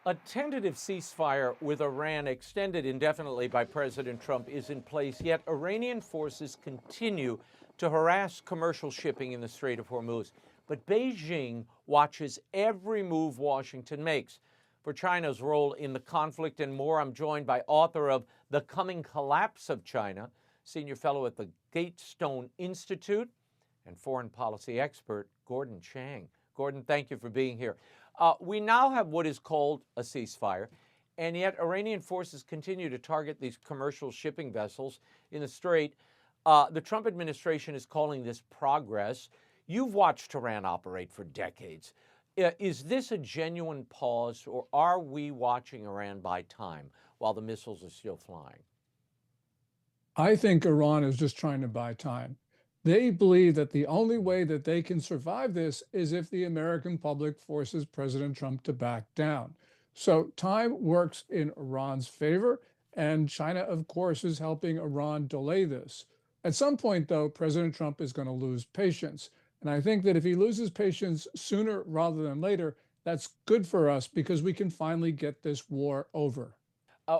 A tentative ceasefire with Iran, extended indefinitely by President Trump, is in place, yet Iranian forces continue to harass commercial shipping in the Strait of Hormuz. But Beijing watches every move Washington makes. For China's role in the conflict and more, I'm joined by author of The Coming Collapse of China, senior fellow at the Gatestone Institute, and foreign policy expert Gordon Chang. Gordon, thank you for being here. We now have what is called a ceasefire, and yet Iranian forces continue to target these commercial shipping vessels in the Strait. The Trump administration is calling this progress. You've watched Iran operate for decades. Is this a genuine pause, or are we watching Iran buy time while the missiles are still flying? I think Iran is just trying to buy time. They believe that the only way that they can survive this is if the American public forces President Trump to back down. So time works in Iran's favor, and China, of course, is helping Iran delay this. At some point, though, President Trump is going to lose patience. And I think that if he loses patience sooner rather than later, that's good for us because we can finally get this war over.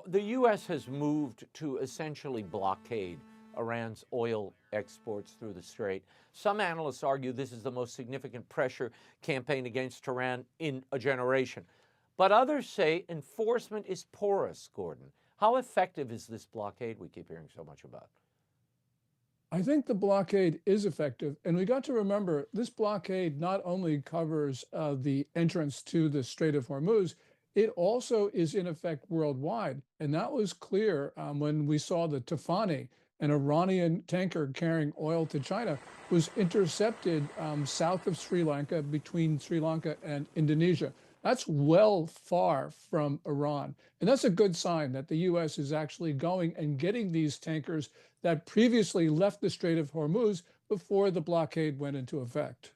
The U.S. has moved to essentially blockade Iran's oil exports through the Strait. Some analysts argue this is the most significant pressure campaign against Iran in a generation. But others say enforcement is porous, Gordon. How effective is this blockade we keep hearing so much about? I think the blockade is effective. And we got to remember this blockade not only covers the entrance to the Strait of Hormuz, it also is in effect worldwide. And that was clear when we saw the Tafani, an Iranian tanker carrying oil to China, was intercepted south of Sri Lanka, between Sri Lanka and Indonesia. That's well far from Iran. And that's a good sign that the US is actually going and getting these tankers that previously left the Strait of Hormuz before the blockade went into effect.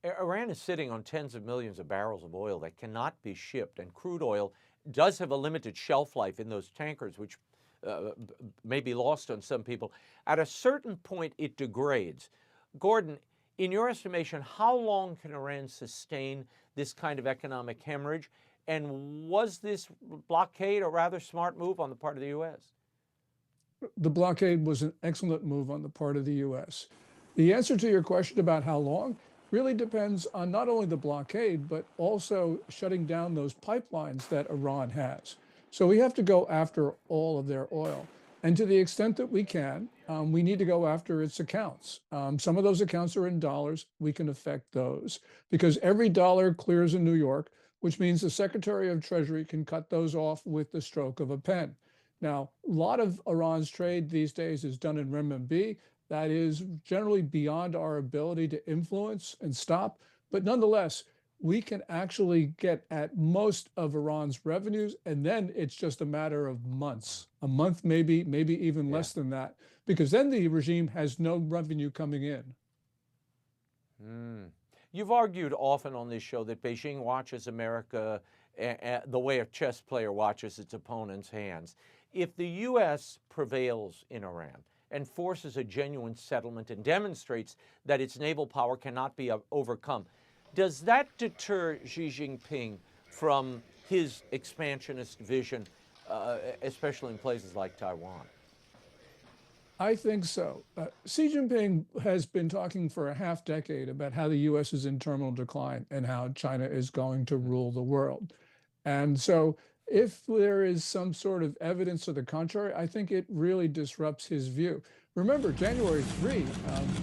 Iran is sitting on tens of millions of barrels of oil that cannot be shipped, and crude oil does have a limited shelf life in those tankers, which may be lost on some people. At a certain point, it degrades. Gordon, in your estimation, how long can Iran sustain this kind of economic hemorrhage? And was this blockade a rather smart move on the part of the U.S.? The blockade was an excellent move on the part of the US. The answer to your question about how long really depends on not only the blockade, but also shutting down those pipelines that Iran has. So we have to go after all of their oil. And to the extent that we can, we need to go after its accounts. Some of those accounts are in dollars. We can affect those because every dollar clears in New York, which means the Secretary of Treasury can cut those off with the stroke of a pen. Now, a lot of Iran's trade these days is done in renminbi. That is generally beyond our ability to influence and stop. But nonetheless, we can actually get at most of Iran's revenues, and then it's just a matter of months, a month, maybe even Yeah. less than that, because then the regime has no revenue coming in. You've argued often on this show that Beijing watches America the way a chess player watches its opponent's hands. If the U.S. prevails in Iran and forces a genuine settlement and demonstrates that its naval power cannot be overcome, does that deter Xi Jinping from his expansionist vision, especially in places like Taiwan? I think so. Xi Jinping has been talking for a half decade about how the US is in terminal decline and how China is going to rule the world. And so, if there is some sort of evidence to the contrary, I think it really disrupts his view. Remember, January 3,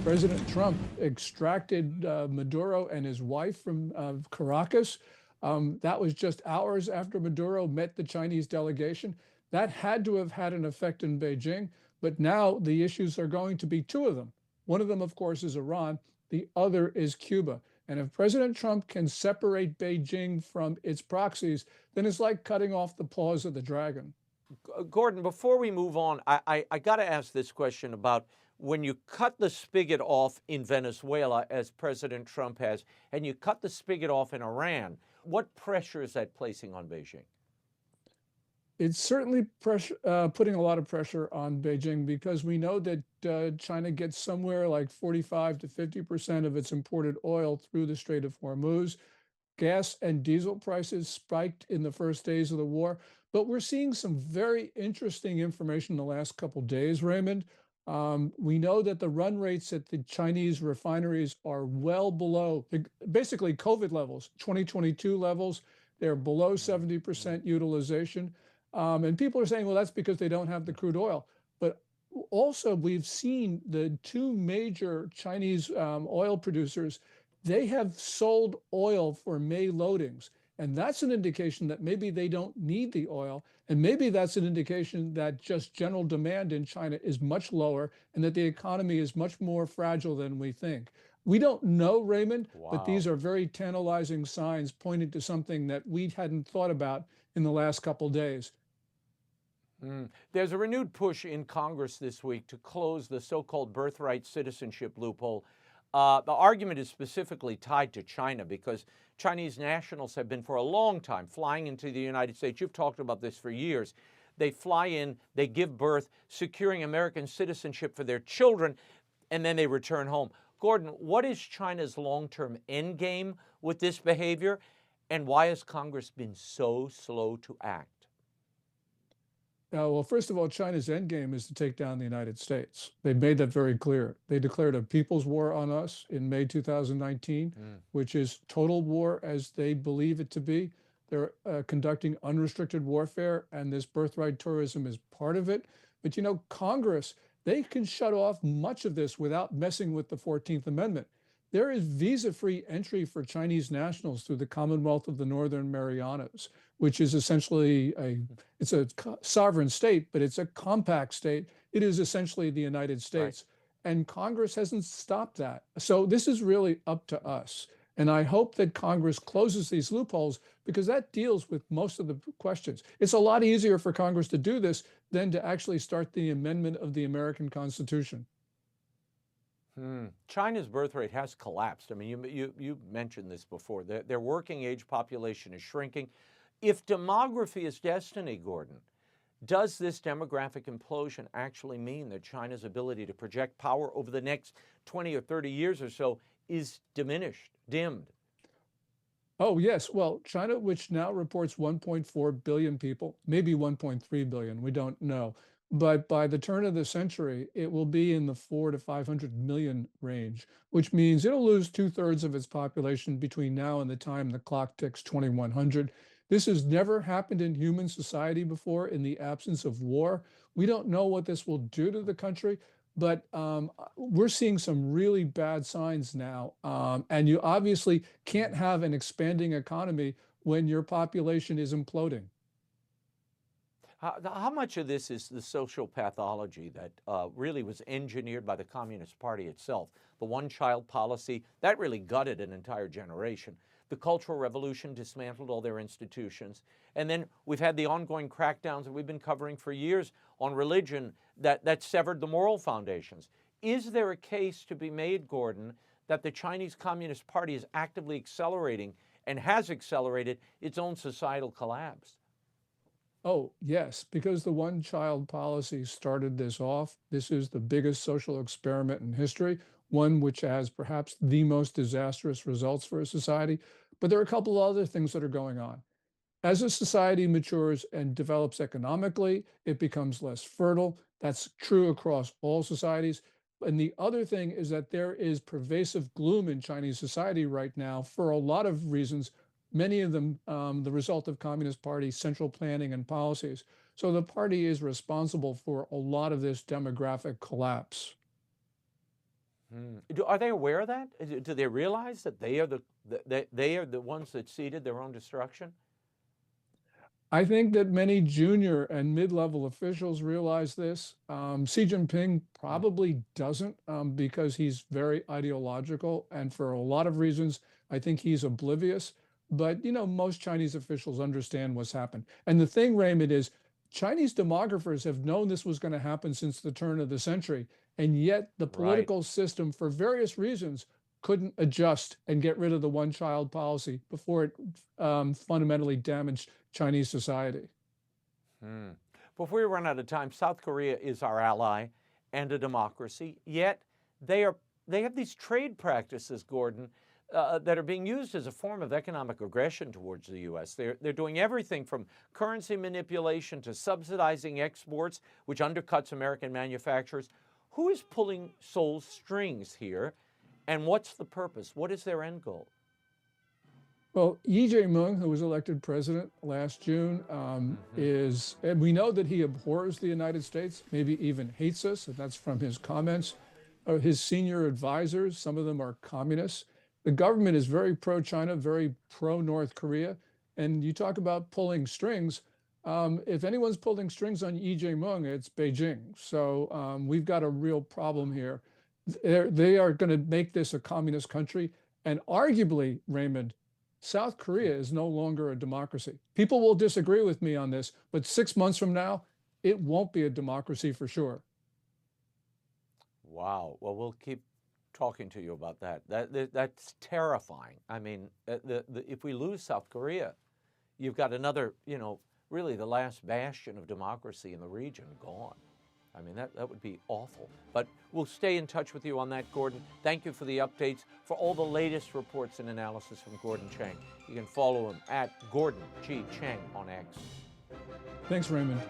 President Trump extracted Maduro and his wife from Caracas. That was just hours after Maduro met the Chinese delegation. That had to have had an effect in Beijing. But now the issues are going to be two of them. One of them, of course, is Iran. The other is Cuba. And if President Trump can separate Beijing from its proxies, then it's like cutting off the paws of the dragon. Gordon, before we move on, I got to ask this question about when you cut the spigot off in Venezuela, as President Trump has, and you cut the spigot off in Iran, what pressure is that placing on Beijing? It's certainly putting a lot of pressure on Beijing because we know that China gets somewhere like 45 to 50% of its imported oil through the Strait of Hormuz. Gas and diesel prices spiked in the first days of the war, but we're seeing some very interesting information in the last couple days, Raymond. We know that the run rates at the Chinese refineries are well below basically COVID levels, 2022 levels. They're below 70% utilization. And people are saying, well, that's because they don't have the crude oil. But also, we've seen the two major Chinese oil producers, they have sold oil for May loadings. And that's an indication that maybe they don't need the oil. And maybe that's an indication that just general demand in China is much lower and that the economy is much more fragile than we think. We don't know, Raymond, but Wow. these are very tantalizing signs pointing to something that we hadn't thought about in the last couple days. There's a renewed push in Congress this week to close the so-called birthright citizenship loophole. The argument is specifically tied to China because Chinese nationals have been for a long time flying into the United States. You've talked about this for years. They fly in, they give birth, securing American citizenship for their children, and then they return home. Gordon, what is China's long-term end game with this behavior, and why has Congress been so slow to act? Well, first of all, China's endgame is to take down the United States. They've made that very clear. They declared a people's war on us in May 2019, which is total war as they believe it to be. They're conducting unrestricted warfare, and this birthright tourism is part of it. But you know, Congress, they can shut off much of this without messing with the 14th Amendment. There is visa-free entry for Chinese nationals through the Commonwealth of the Northern Marianas, which is essentially it's a sovereign state, but it's a compact state. It is essentially the United States. Right. And Congress hasn't stopped that. So this is really up to us. And I hope that Congress closes these loopholes because that deals with most of the questions. It's a lot easier for Congress to do this than to actually start the amendment of the American Constitution. China's birth rate has collapsed. I mean, you mentioned this before. Their working age population is shrinking. If demography is destiny, Gordon, does this demographic implosion actually mean that China's ability to project power over the next 20 or 30 years or so is diminished, dimmed? Oh, yes. Well, China, which now reports 1.4 billion people, maybe 1.3 billion, we don't know. But by the turn of the century, it will be in the 400 to 500 million range, which means it'll lose 2/3 of its population between now and the time the clock ticks 2100. This has never happened in human society before in the absence of war. We don't know what this will do to the country, but we're seeing some really bad signs now. And you obviously can't have an expanding economy when your population is imploding. How much of this is the social pathology that really was engineered by the Communist Party itself? The one-child policy, that really gutted an entire generation. The Cultural Revolution dismantled all their institutions. And then we've had the ongoing crackdowns that we've been covering for years on religion that severed the moral foundations. Is there a case to be made, Gordon, that the Chinese Communist Party is actively accelerating and has accelerated its own societal collapse? Oh, yes, because the one-child policy started this off. This is the biggest social experiment in history, one which has perhaps the most disastrous results for a society. But there are a couple of other things that are going on. As a society matures and develops economically, it becomes less fertile. That's true across all societies. And the other thing is that there is pervasive gloom in Chinese society right now for a lot of reasons, many of them the result of Communist Party central planning and policies. So the party is responsible for a lot of this demographic collapse. Are they aware of that? Do they realize that they are the ones that seeded their own destruction? I think that many junior and mid-level officials realize this. Xi Jinping probably doesn't because he's very ideological, and for a lot of reasons, I think he's oblivious. But you know, most Chinese officials understand what's happened. And the thing, Raymond, is Chinese demographers have known this was going to happen since the turn of the century, and yet the political system, for various reasons, couldn't adjust and get rid of the one-child policy before it fundamentally damaged Chinese society. Before we run out of time, South Korea is our ally and a democracy, yet they have these trade practices, Gordon, that are being used as a form of economic aggression towards the U.S. They're doing everything from currency manipulation to subsidizing exports, which undercuts American manufacturers. Who is pulling Seoul's strings here, and what's the purpose? What is their end goal? Well, Lee Jae-myung, who was elected president last June, and we know that he abhors the United States, maybe even hates us, and that's from his comments. His senior advisors, some of them are communists. The government is very pro-China, very pro-North Korea. And you talk about pulling strings. If anyone's pulling strings on Lee Jae-myung, it's Beijing. So we've got a real problem here. They are going to make this a communist country. And arguably, Raymond, South Korea is no longer a democracy. People will disagree with me on this, but 6 months from now, it won't be a democracy for sure. Wow. Well, we'll keep talking to you about that. That's terrifying. I mean, if we lose South Korea, you've got another, really the last bastion of democracy in the region gone. I mean, that would be awful. But we'll stay in touch with you on that, Gordon. Thank you for the updates. For all the latest reports and analysis from Gordon Chang, you can follow him at Gordon G. Chang on X. Thanks, Raymond.